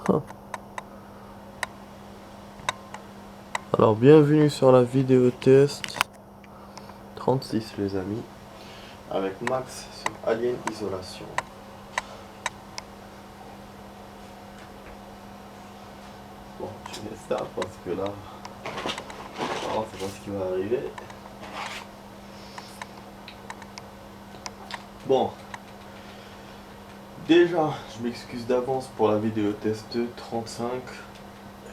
Alors bienvenue sur la vidéo test 36 les amis, avec Max sur Alien Isolation. Bon, je vais start parce que là, on sait pas ce qui va arriver. Bon, déjà, je m'excuse d'avance pour la vidéo test 35.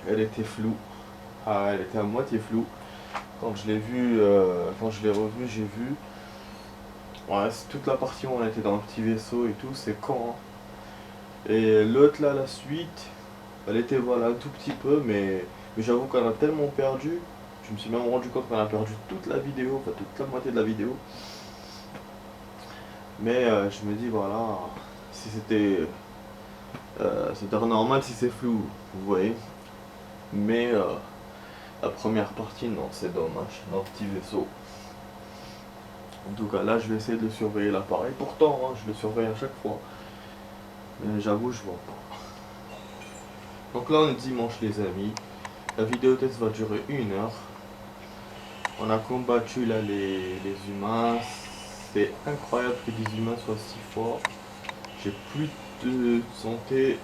Elle était floue. Ah, elle était à moitié floue. Quand je l'ai vu, quand je l'ai revu, j'ai vu. Ouais, c'est toute la partie où on était dans le petit vaisseau et tout, c'est quand. Et l'autre là, la suite, elle était voilà un tout petit peu, mais j'avoue qu'on a tellement perdu. Je me suis même rendu compte qu'on a perdu toute la vidéo, enfin toute la moitié de la vidéo. Mais je me dis voilà, si c'était normal si c'est flou, vous voyez. Mais la première partie, non, c'est dommage, dans le petit vaisseau. En tout cas, là, je vais essayer de surveiller l'appareil. Pourtant, hein, je le surveille à chaque fois. Mais j'avoue, je vois pas. Donc là, on est dimanche, les amis. La vidéo test va durer 1 heure. On a combattu là les humains. C'est incroyable que des humains soient si forts. J'ai plus de santé.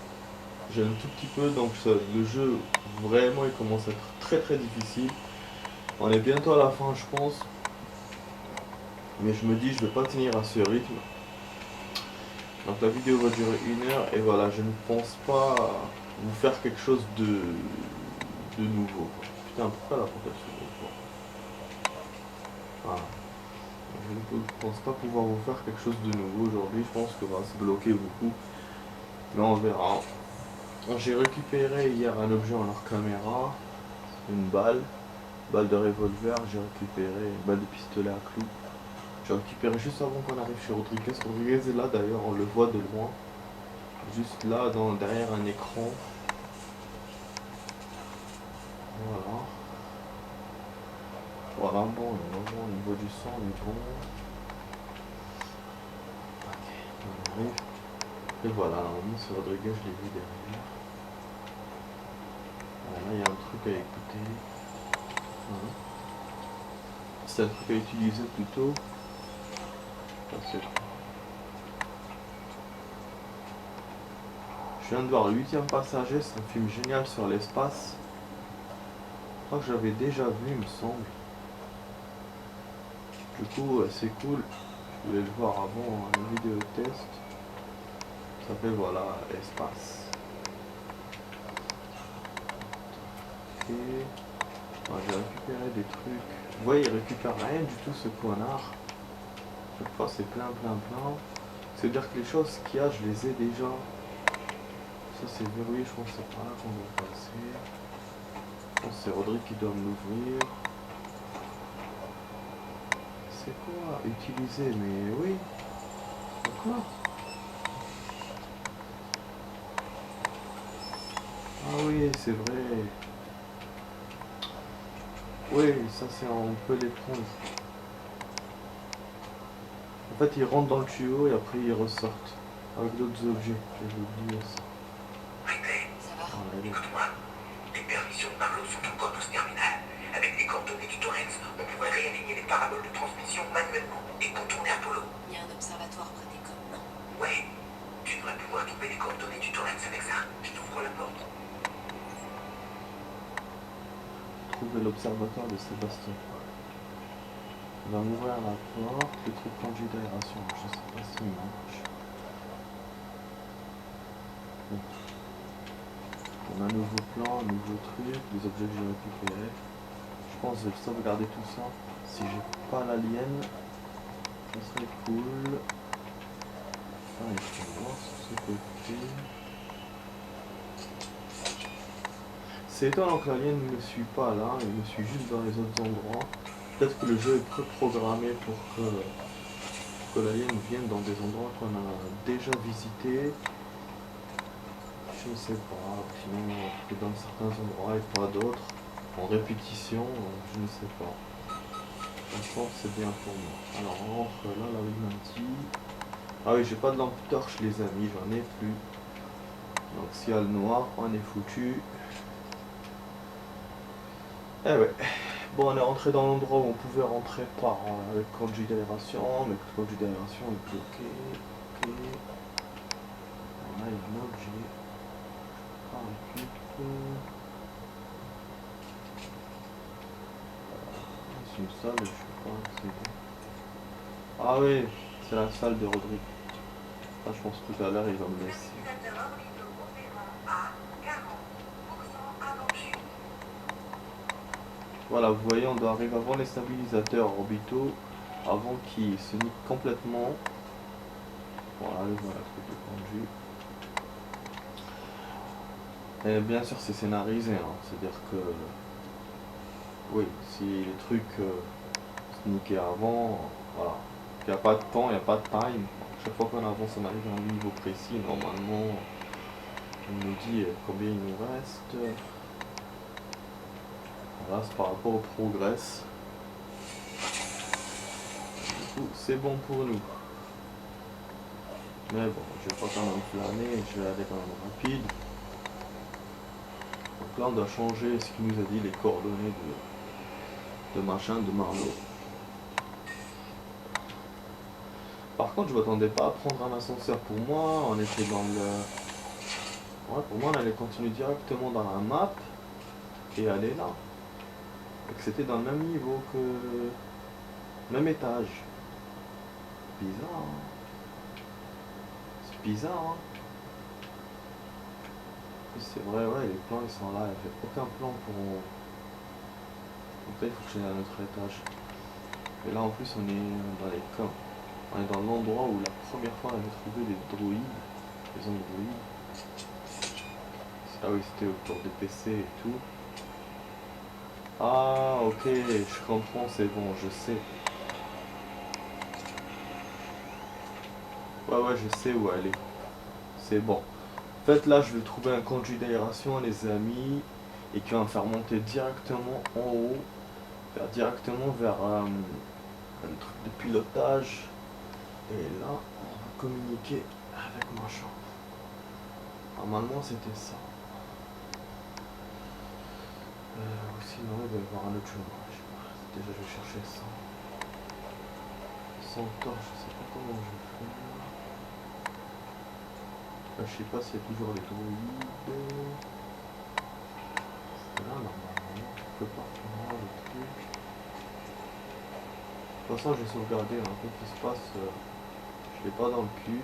J'ai un tout petit peu, donc le jeu, vraiment, il commence à être très très difficile. On est bientôt à la fin, je pense. Mais je me dis, je vais pas tenir à ce rythme. Donc la vidéo va durer 1 heure et voilà, je ne pense pas vous faire quelque chose de nouveau. Putain, pourquoi la porte s'ouvre? Voilà. Je ne pense pas pouvoir vous faire quelque chose de nouveau aujourd'hui. Je pense que va se bloquer beaucoup. Mais on verra. J'ai récupéré hier un objet en hors caméra. Une balle de revolver. J'ai récupéré une balle de pistolet à clous. J'ai récupéré juste avant qu'on arrive chez Rodriguez. Rodriguez est là d'ailleurs, on le voit de loin. Juste là, derrière un écran. Voilà. Voilà, bon, au niveau du sang, on est bon. Ok, on arrive. Et voilà, ce Rodriguez, je l'ai vu derrière. Voilà, là, il y a un truc à écouter. Voilà. C'est un truc à utiliser plutôt. Je viens de voir le 8e passager, c'est un film génial sur l'espace. Je crois que j'avais déjà vu, il me semble. Du coup, c'est cool. Je voulais le voir avant la vidéo test. Ça fait voilà, espace. Ok. Bon, j'ai récupéré des trucs. Vous voyez, il récupère rien du tout ce connard. Chaque fois c'est plein. C'est-à-dire que les choses qu'il y a, je les ai déjà. Ça c'est verrouillé, je pense que c'est par là qu'on doit passer. Je pense que c'est Rodrigue qui doit me l'ouvrir. C'est quoi utiliser? Mais oui. D'accord. Ah oui, c'est vrai. Oui, ça c'est on peut les prendre. En fait, ils rentrent dans le tuyau et après ils ressortent avec d'autres objets. J'ai oublié ça. Ça va? Voilà, Écoute-moi, les permissions de Pablo sont encore dans ce terminal. Avec les coordonnées du Torrens, on pourrait réaligner les paraboles de transmission manuellement et contourner Apollo. Il y a un observatoire près des côtes, non? Ouais, tu devrais pouvoir trouver les coordonnées du Torrens avec ça. Je t'ouvre la porte. trouver l'observatoire de Sébastien. On va m'ouvrir la porte, le truc conduit d'aération, je sais pas s'il marche. Bon. On a un nouveau plan, un nouveau truc, des objets que j'ai récupérés. Je pense que je vais sauvegarder tout ça. Si j'ai pas l'alien, ça serait cool. Ah, il faut voir sur ce côté. C'est étonnant que l'alien ne me suit pas là, il me suit juste dans les autres endroits. Peut-être que le jeu est préprogrammé pour que l'alien vienne dans des endroits qu'on a déjà visités. Je ne sais pas, sinon que dans certains endroits et pas d'autres, en répétition, je ne sais pas. Je pense que c'est bien pour moi. Alors on rentre là, il m'a dit. Ah oui, j'ai pas de lampe torche les amis, j'en ai plus. Donc s'il y a le noir, on est foutu. Eh ouais. Bon, on est rentré dans l'endroit où on pouvait rentrer par avec conduit d'aération, mais le conduit d'aération est bloqué. Ok. Là, il y a un objet. Ah, un clic. C'est une salle, je sais pas accéder. Ah oui, c'est la salle de Rodrigue. Ah, je pense que tout à l'heure il va me laisser. Voilà, vous voyez, on doit arriver avant les stabilisateurs orbitaux, avant qu'ils se niquent complètement. Voilà, le voilà, truc de conduit. Et bien sûr, c'est scénarisé, hein. C'est-à-dire que, oui, si les trucs se niquaient avant, voilà. Il n'y a pas de temps, il n'y a pas de time. Chaque fois qu'on avance, on arrive à un niveau précis. Normalement, on nous dit combien il nous reste. Voilà, c'est par rapport au progress. Du coup, c'est bon pour nous. Mais bon, je vais pas quand même flâner, je vais aller quand même rapide. Donc là, on doit changer ce qu'il nous a dit, les coordonnées de machin, de Marlowe. Par contre, je m'attendais pas à prendre un ascenseur. Pour moi, on était dans le... Ouais, pour moi, on allait continuer directement dans la map et aller là. Et que c'était dans le même niveau que... Même étage. Bizarre, hein. C'est bizarre, hein. C'est vrai, ouais, les plans ils sont là, il n'y a aucun plan pour... Donc là, il faut que j'aille à notre étage. Et là, en plus, on est dans les camps. On est dans l'endroit où la première fois on avait trouvé des droïdes, des androïdes. C'est là où ils étaient autour des PC et tout. Ah, ok, je comprends, c'est bon, je sais. Ouais, je sais où aller. C'est bon. En fait, là, je vais trouver un conduit d'aération, les amis, et qui va me faire monter directement en haut, directement vers un truc de pilotage. Et là, on va communiquer avec ma chambre. Normalement, c'était ça. Ou sinon, il va y avoir un autre chemin. Déjà, je vais chercher ça. Sans torche, je sais pas comment je vais faire. Là, je sais pas s'il y a toujours les droïdes. C'est là, normalement. Je peux pas faire le truc. De toute façon, j'ai sauvegardé un peu ce qui se passe. Je l'ai pas dans le cul.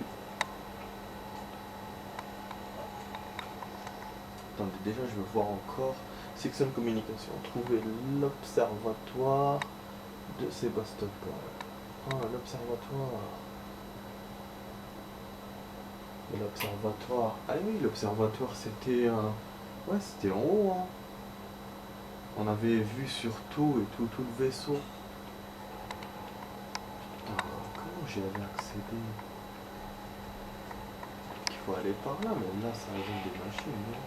Attendez, déjà, je veux voir encore. Section communication. Trouver l'observatoire de Sébastopol. Ah, l'observatoire. L'observatoire. Ah oui, l'observatoire, c'était... Ouais, c'était en haut, hein. On avait vu sur tout et tout le vaisseau. Putain, comment j'y avais accédé? Il faut aller par là, mais là, ça rajoute des machines, non?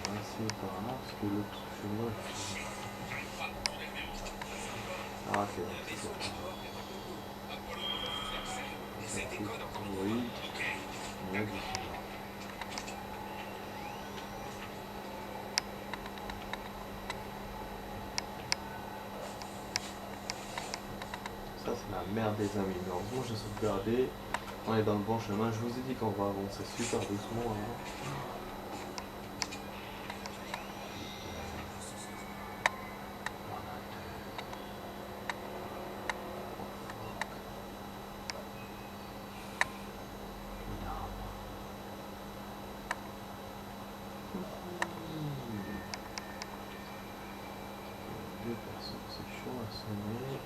On va essayer par là, parce que l'autre chemin... Ah, ok, c'est ça. Oui. Ça, c'est la merde, des amis. Mais heureusement, j'ai sauvegardé. On est dans le bon chemin. Je vous ai dit qu'on va avancer super doucement. Hein. Deux personnes, c'est chaud à sonner.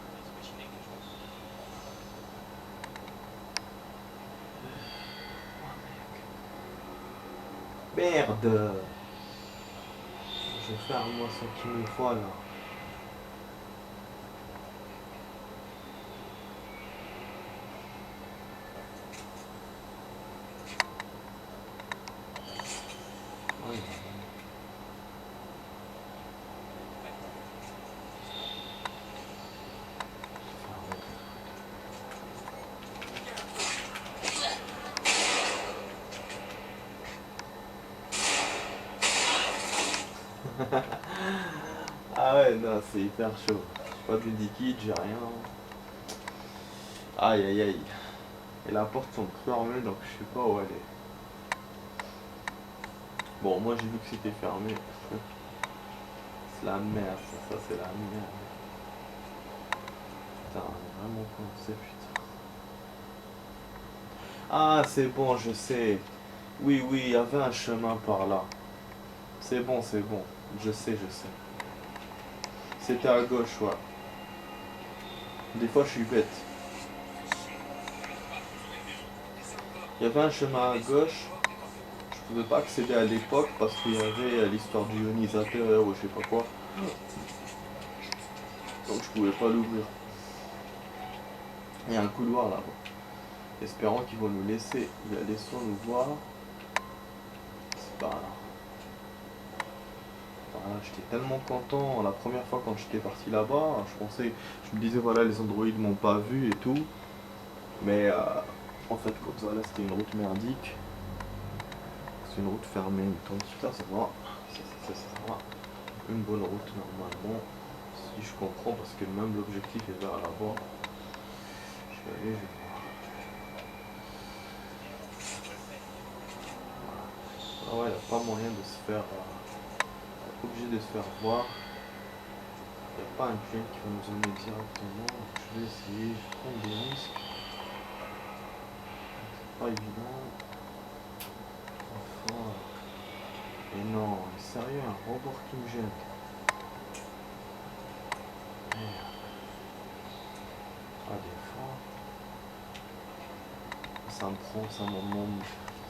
Merde! Je vais faire moi ce qu'il me faut là. Ouais. Ah ouais, non, c'est hyper chaud. J'ai pas de liquide, j'ai rien. Aïe aïe aïe. Et la porte sont fermées donc je sais pas où elle est. Bon, moi j'ai vu que c'était fermé. C'est la merde, ça c'est la merde. Putain, on est vraiment coincé, putain. Ah, c'est bon, je sais. Oui, oui, il y avait un chemin par là. C'est bon, c'est bon. Je sais, je sais. C'était à gauche, ouais. Des fois, je suis bête. Il y avait un chemin à gauche. Je pouvais pas accéder à l'époque parce qu'il y avait l'histoire du ionisateur ou je sais pas quoi. Donc je pouvais pas l'ouvrir. Il y a un couloir là-bas. Espérons qu'ils vont nous laisser y aller sans nous voir. C'est pas là. Voilà, j'étais tellement content la première fois quand j'étais parti là-bas. Je me disais voilà les androïdes m'ont pas vu et tout. Mais en fait comme ça là c'était une route merdique. C'est une route fermée. Donc putain ça va. Ça va. Une bonne route normalement. Si je comprends parce que même l'objectif est vers là-bas. Je vais aller, je vais voir. Ah ouais, il n'y a pas moyen de se faire. Obligé de se faire voir. Il n'y a pas un client qui va nous emmener directement. Je vais essayer, je prends des risques. C'est pas évident. Enfin. Et non, sérieux, un rebord qui me jette. Merde. Ah, des fois.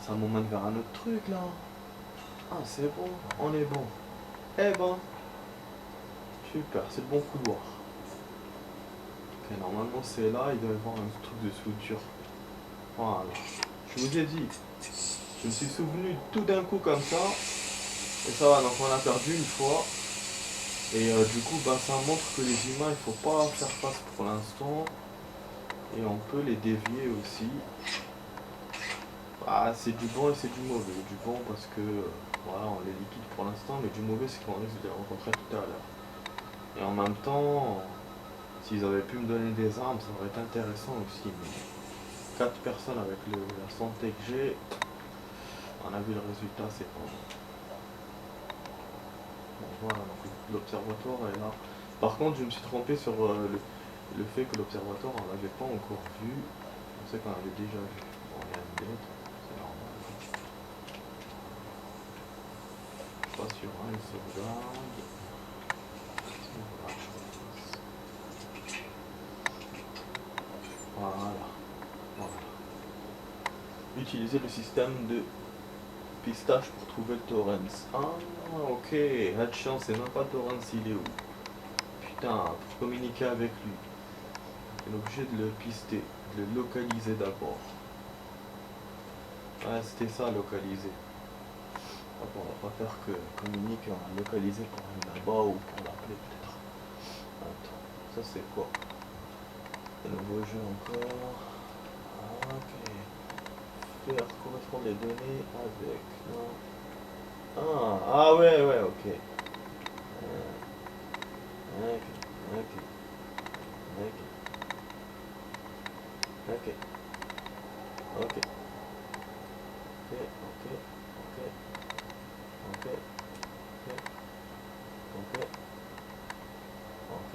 Ça m'emmène vers un autre truc là. Ah, c'est bon, on est bon. Eh ben, super, c'est le bon couloir. Ok, normalement c'est là, il doit y avoir un truc de soudure. Voilà. Je vous ai dit, je me suis souvenu tout d'un coup comme ça. Et ça va, donc on a perdu une fois. Et du coup, bah, ça montre que les humains, il faut pas faire face pour l'instant. Et on peut les dévier aussi. Ah, c'est du bon et c'est du mauvais. Du bon parce que voilà, on les liquide pour l'instant, mais du mauvais c'est qu'on risque de les rencontrer tout à l'heure. Et en même temps, s'ils avaient pu me donner des armes, ça aurait été intéressant aussi. Mais 4 personnes avec la santé que j'ai, on a vu le résultat, c'est pas bon. Bon voilà, donc l'observatoire est là. Par contre, je me suis trompé sur le fait que l'observatoire, on l'avait pas encore vu. On sait qu'on avait déjà vu. Bon, il y a une bête, c'est normal. Pas sur une sauvegarde. Voilà. Voilà. Utiliser le système de pistache pour trouver Torrens. Ah, ok. Pas de chance, c'est même pas Torrens, il est où? Putain, pour communiquer avec lui. On est obligé de le pister, de le localiser d'abord. Ah, c'était ça, localiser. On va pas faire que communiquer, on va localiser pour aller là-bas ou pour l'appeler peut-être. Attends, ça c'est quoi? Un nouveau jeu encore. Ah, ok. Faire correspondre les données avec. Non. Ah ouais, ouais, ok. Ok, ok, ok. Ok. Ok. Ok. Ok. Ok. Ok. Ok. Ok. Ok.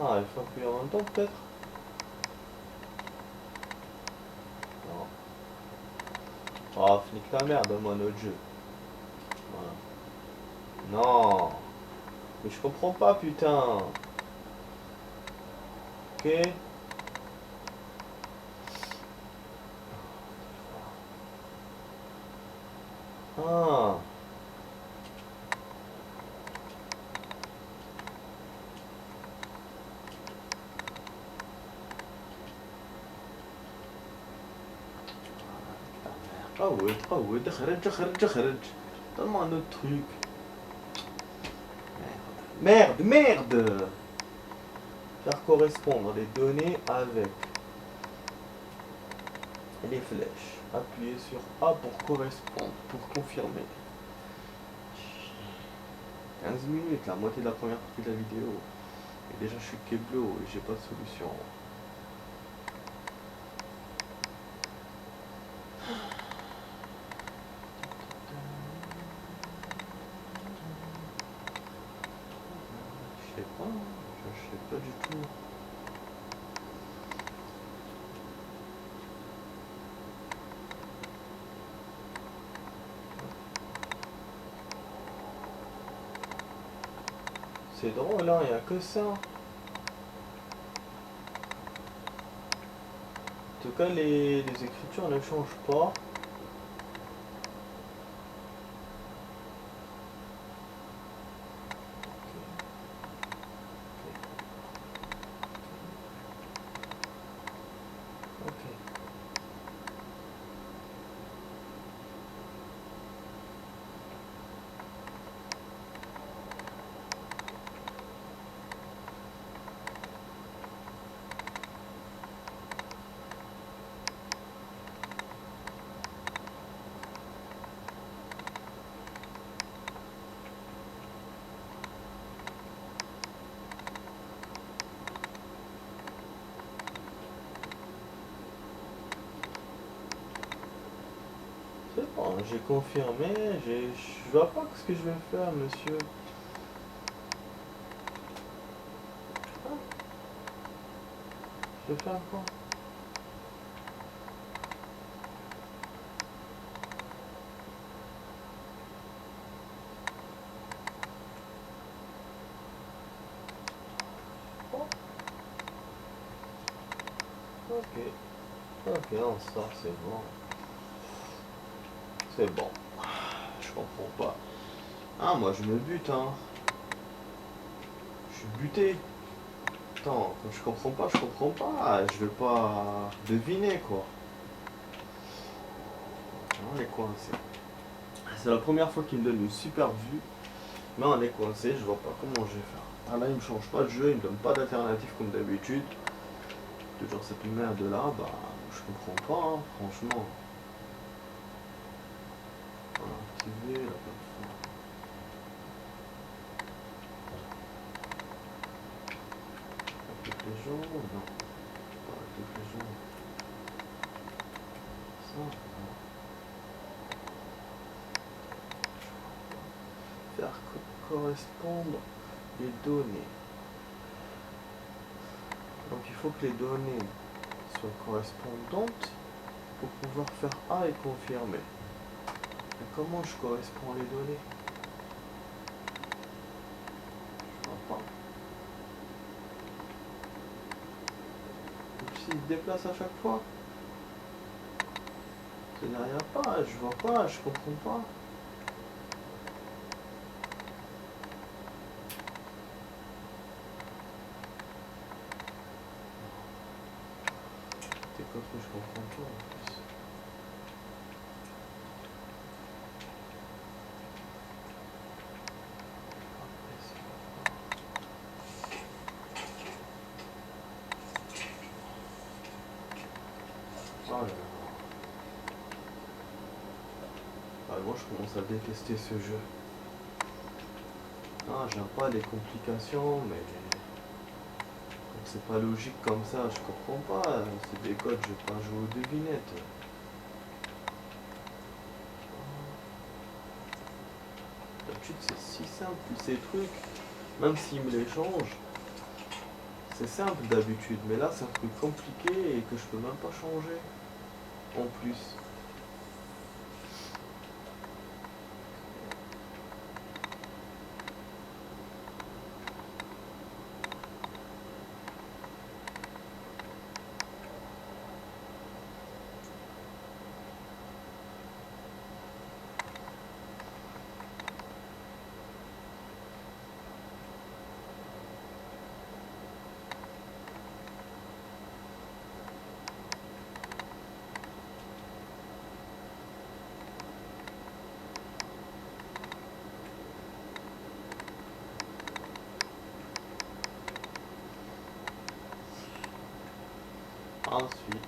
Ah, il faut appuyer en même temps peut-être. Non. Ah, nique ta merde, donne-moi un autre jeu. Voilà. Non. Mais je comprends pas, putain. Ok. Ah. Ah ouais, خرج. Donne-moi un autre truc. Merde, merde. Faire correspondre les données avec les flèches. Appuyez sur A pour correspondre, pour confirmer. 15 minutes, la moitié de la première partie de la vidéo. Et déjà je suis Keblo et j'ai pas de solution. Je sais pas, je sais pas du tout. C'est drôle, hein, il n'y a que ça. En tout cas, les écritures ne changent pas. Ok. C'est bon, j'ai confirmé, je vois pas ce que je vais faire, monsieur. Ah, je vais faire quoi? Oh, ok. Ok, on sort, c'est bon. C'est bon. Je comprends pas. Ah, moi je me bute, hein. Je suis buté. Attends, quand je comprends pas, je comprends pas. Je vais pas deviner, quoi. On est coincé. C'est la première fois qu'il me donne une super vue. Mais on est coincé, je vois pas comment je vais faire. Ah là, il me change pas de jeu, il me donne pas d'alternative comme d'habitude. Toujours cette merde là, bah, je comprends pas, hein, franchement. Voilà, activer la plateforme. Avec les gens, non. Pas avec les gens. Ça, non. Faire correspondre les données. Donc il faut que les données soient correspondantes pour pouvoir faire A et confirmer. Et comment je corresponds les données? Je vois pas. S'il se déplace à chaque fois, ça n'y a pas, je vois pas, je comprends pas. C'est quoi que je comprends pas en plus. Oh là là. Ah, moi je commence à détester ce jeu. Ah, j'aime pas les complications, mais quand c'est pas logique comme ça, je comprends pas. C'est des codes, je vais pas jouer aux devinettes. D'habitude c'est si simple ces trucs, même s'ils me les changent, c'est simple d'habitude, mais là c'est un truc compliqué et que je peux même pas changer en plus. Ensuite,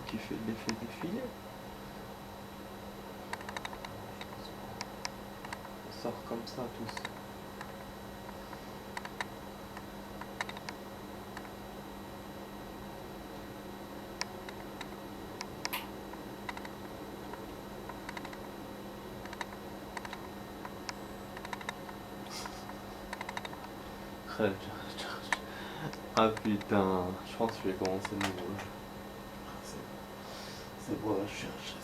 qui fait l'effet défilé. Ça sort comme ça tous. Ah putain, je pense que je vais commencer le nouveau jeu. C'est bon, là je cherche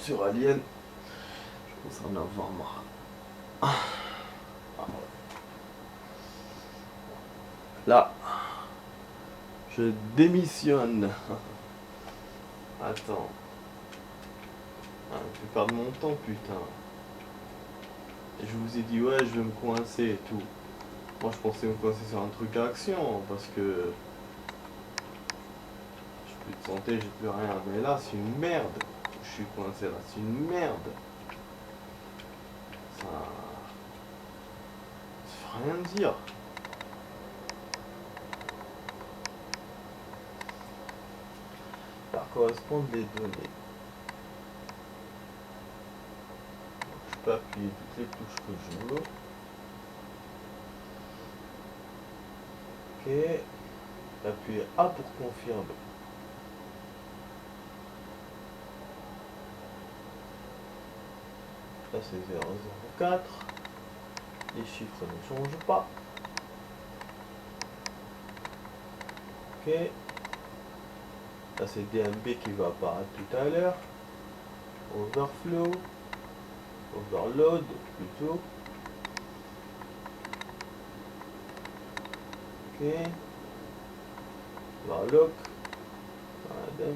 sur Alien. Je commence à en avoir marre. Ah, ouais. Là, je démissionne. Attends. Ah, je vais perdre mon temps, putain. Et je vous ai dit, ouais, je vais me coincer et tout. Moi, je pensais me coincer sur un truc à action, parce que j'ai plus de santé, j'ai plus rien. Mais là, c'est une merde. Je suis coincé là, c'est une merde. Ça veut rien dire. Ça correspond des données. Je peux appuyer toutes les touches que je veux. Ok. Appuyer A pour confirmer. Là c'est 004. Les chiffres ne changent pas. Ok. Là c'est DMB qui va apparaître tout à l'heure. Overflow. Overload plutôt. Ok. Warlock. Adam.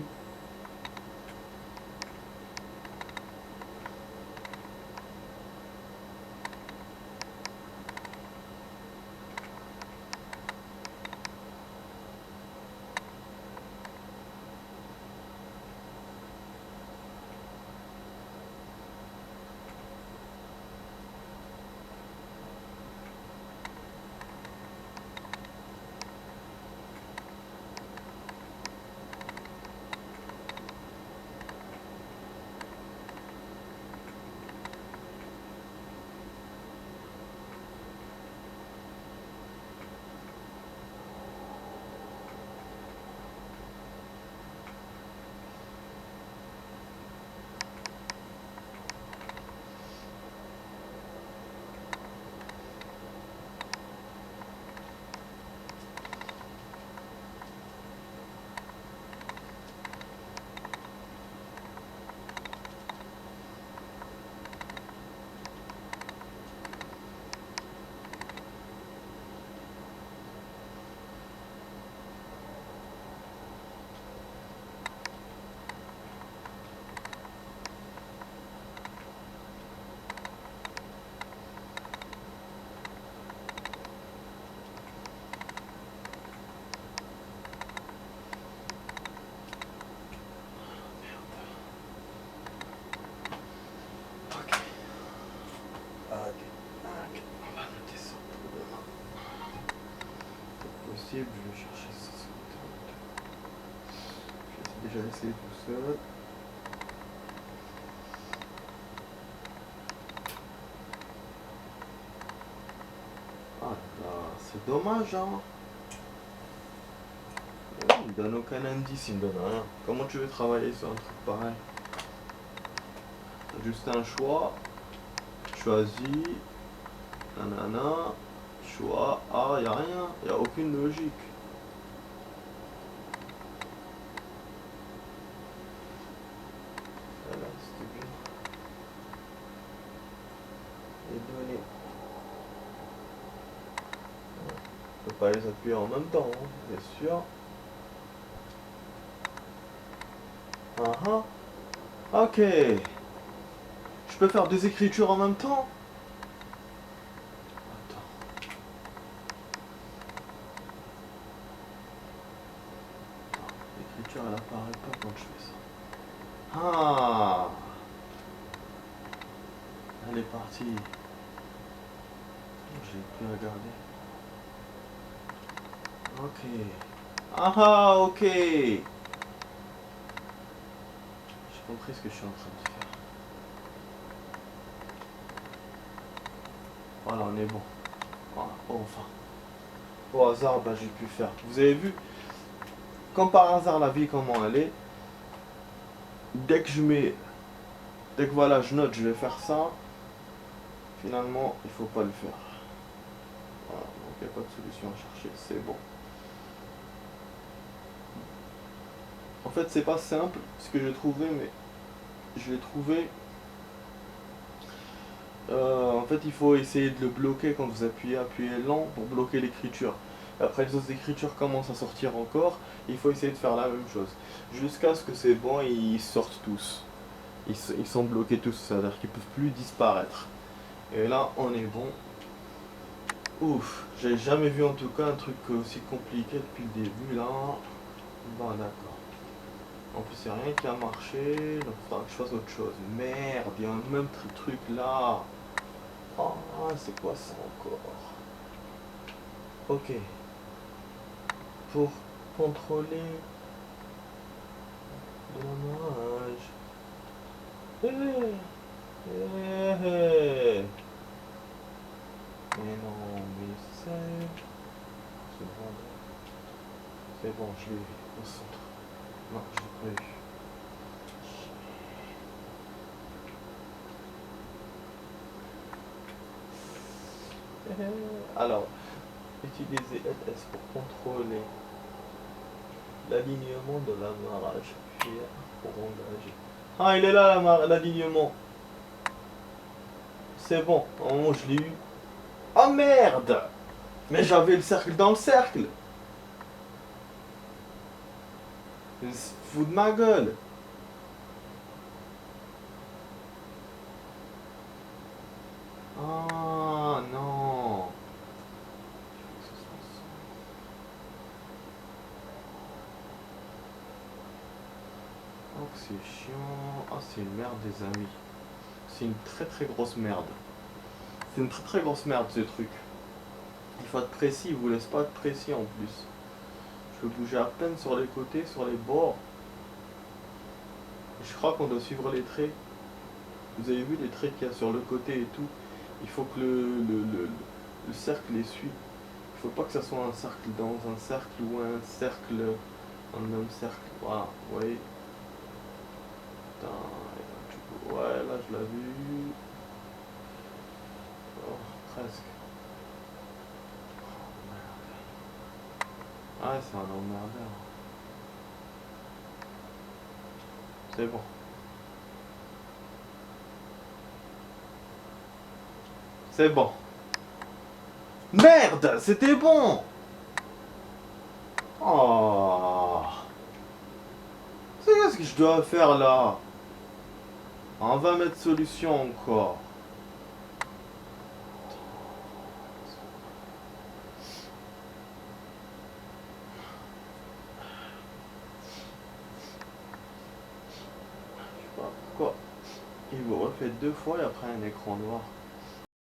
Je vais chercher ça sur internet. Je vais déjà essayer tout seul. Ah là, c'est dommage hein. Il me donne aucun indice, il me donne rien. Comment tu veux travailler sur un truc pareil? Juste un choix. Choisis. Nanana. Choix. Ah, y a rien. Y a aucune logique. Voilà, c'était bien. Les données. On peut pas les appuyer en même temps, hein, c'est sûr. Ok. Je peux faire deux écritures en même temps? Attends. L'écriture elle apparaît pas quand je fais ça. Ah. Elle est partie. J'ai plus à garder. Ok. Ah ah, ok. J'ai compris ce que je suis en train de faire. Voilà, on est bon. Voilà, enfin. Au hasard, bah, j'ai pu faire. Vous avez vu, comme par hasard, la vie, comment elle est. Dès que je mets... Dès que voilà, je note, je vais faire ça. Finalement, il faut pas le faire. Voilà, donc il n'y a pas de solution à chercher. C'est bon. En fait, c'est pas simple ce que j'ai trouvé, mais je l'ai trouvé. En fait, il faut essayer de le bloquer quand vous appuyez lent pour bloquer l'écriture. Après, les autres écritures commencent à sortir encore. Il faut essayer de faire la même chose. Jusqu'à ce que c'est bon et ils sortent tous. Ils sont bloqués tous, c'est-à-dire qu'ils peuvent plus disparaître. Et là, on est bon. Ouf, j'ai jamais vu en tout cas un truc aussi compliqué depuis le début là. Bon, d'accord. En plus, il n'y a rien qui a marché, donc il faudra que je fasse autre chose. Merde, il y a un même truc là. Ah, c'est quoi ça encore? Ok. Pour contrôler de l'amarrage. Mais non, mais c'est bon. C'est bon, je l'ai vu au centre. Non, je l'ai pas eu. Alors, utiliser LS pour contrôler l'alignement de l'amarrage. Puis pour engager. Ah, il est là l'alignement. C'est bon, au moment où je l'ai eu. Oh merde! Mais j'avais le cercle dans le cercle! Il se fout de ma gueule! Ah non! Oh, c'est chiant. Ah, c'est une merde, des amis. C'est une très très grosse merde. C'est une très très grosse merde ce truc. Il faut être précis, il vous laisse pas être précis en plus. Je peux bouger à peine sur les côtés, sur les bords. Je crois qu'on doit suivre les traits. Vous avez vu les traits qu'il y a sur le côté et tout. Il faut que le cercle les suive. Il faut pas que ça soit un cercle dans un cercle ou un cercle dans le même cercle. Voilà, vous voyez. Putain, ouais, là je l'ai vu. Oh, presque. Ah, c'est un emmerdeur. C'est bon. C'est bon. Merde, c'était bon. Oh. C'est qu'est-ce que je dois faire là? On va mettre solution encore. Je sais pas pourquoi. Il vous refait deux fois et après un écran noir.